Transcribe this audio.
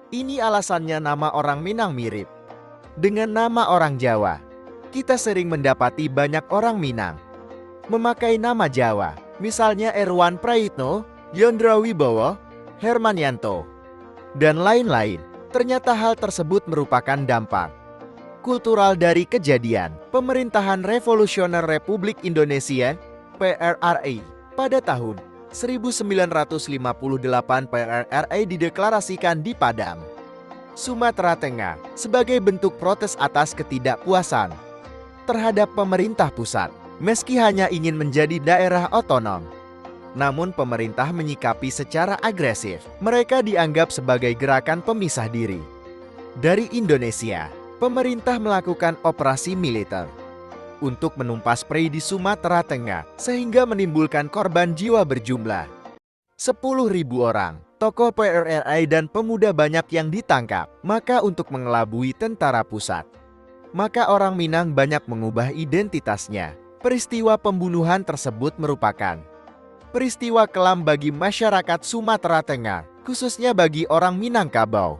Ini alasannya nama orang Minang mirip dengan nama orang Jawa. Kita sering mendapati banyak orang Minang memakai nama Jawa, misalnya Erwan Prayitno, Yondro Wibowo, Hermanyanto, dan lain-lain. Ternyata hal tersebut merupakan dampak kultural dari kejadian Pemerintahan Revolusioner Republik Indonesia (PRRI) pada tahun 1958. PRRI dideklarasikan di Padang, Sumatera Tengah sebagai bentuk protes atas ketidakpuasan terhadap pemerintah pusat. Meski hanya ingin menjadi daerah otonom, namun pemerintah menyikapi secara agresif. Mereka dianggap sebagai gerakan pemisah diri dari Indonesia. Pemerintah melakukan operasi militer untuk menumpas prei di Sumatera Tengah, sehingga menimbulkan korban jiwa berjumlah 10.000 orang. Tokoh PRRI dan pemuda banyak yang ditangkap. Maka untuk mengelabui tentara pusat, maka orang Minang banyak mengubah identitasnya. Peristiwa pembunuhan tersebut merupakan peristiwa kelam bagi masyarakat Sumatera Tengah, khususnya bagi orang Minangkabau.